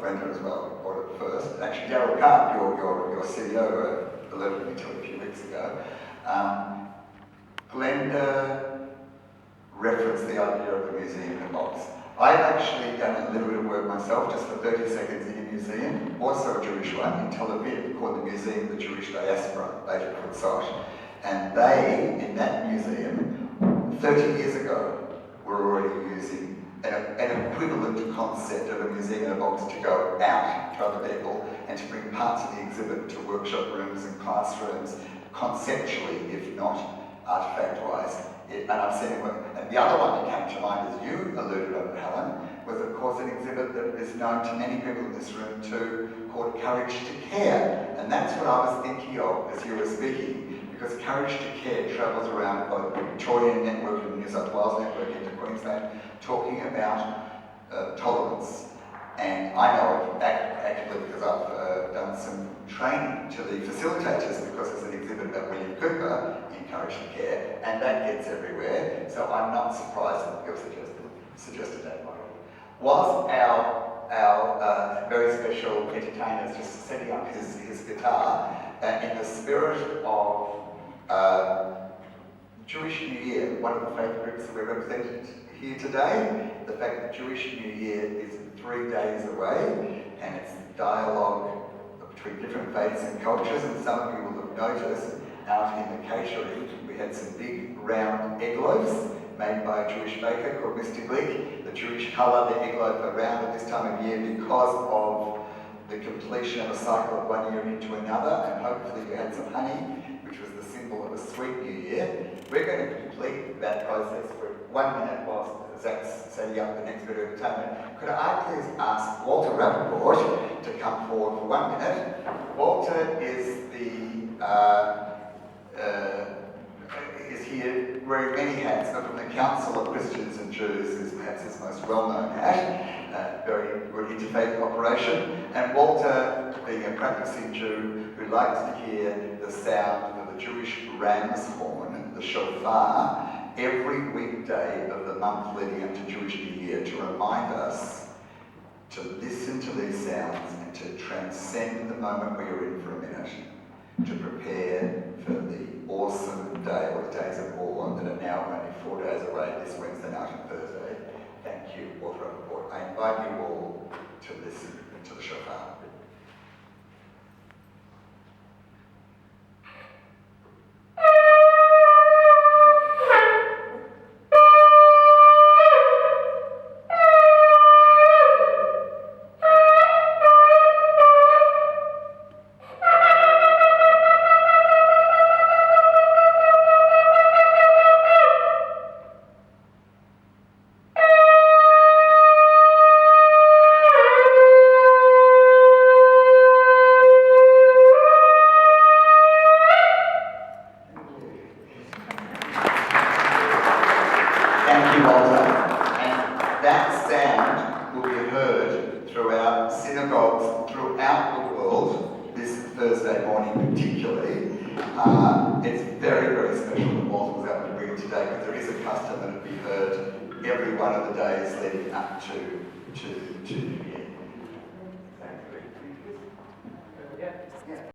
Brenda as well, who bought it first. And actually, Daryl Carr, your CEO, alerted me to it a few weeks ago. Glenda referenced the idea of the museum in a box. I've actually done a little bit of work myself, just for 30 seconds in a museum, also a Jewish one in Tel Aviv, called the Museum of the Jewish Diaspora, later called SOT. And they, in that museum, 30 years ago, were already using an equivalent concept of a museum in a box to go out to other people and to bring parts of the exhibit to workshop rooms and classrooms, conceptually, if not artifact-wise. And I've seen it work. And the other one that came to mind, as you alluded to, Helen, was of course an exhibit that is known to many people in this room too, called Courage to Care. And that's what I was thinking of as you were speaking, because Courage to Care travels around both the Victorian network and the New South Wales network into Queensland, talking about tolerance. And I know it actively because I've done some training to the facilitators, because it's an exhibit about William Cooper in Courage to Care, and that gets everywhere. So I'm not surprised that you've suggested that model. Whilst our very special entertainer is just setting up his guitar, in the spirit of Jewish New Year, one of the faith groups that we're represented here today, the fact that Jewish New Year is 3 days away, and it's dialogue between different faiths and cultures, and some of you will have noticed out in the catering, we had some big round egg loaves made by a Jewish baker called Mr. Glick. The Jewish colour the egg loaf around at this time of year because of the completion of a cycle of one year into another, and hopefully you had some honey, which was the symbol of a sweet New Year. We're going to complete that process for 1 minute whilst Zach's setting up the next bit of entertainment. Could I please ask Walter Rappaport to come forward for 1 minute? Walter is is here wearing many hats, but from the Council of Christians and Jews is perhaps his most well-known hat. Very good interfaith operation. And Walter, being a practicing Jew who likes to hear the sound of the Jewish ram's horn, the shofar, every weekday of the month leading up to Jewish New Year, to remind us to listen to these sounds and to transcend the moment we are in for a minute, to prepare for the awesome day, or the days of awe, that are now only 4 days away, this Wednesday night and Thursday. Thank you, Walter Rappaport. I invite you all to listen to the shofar. Thank you, Walter. And that sound will be heard throughout synagogues throughout the world this Thursday morning particularly. It's very, very special that Walter was able to bring it today, because there is a custom that it be heard every one of the days leading up to New Year.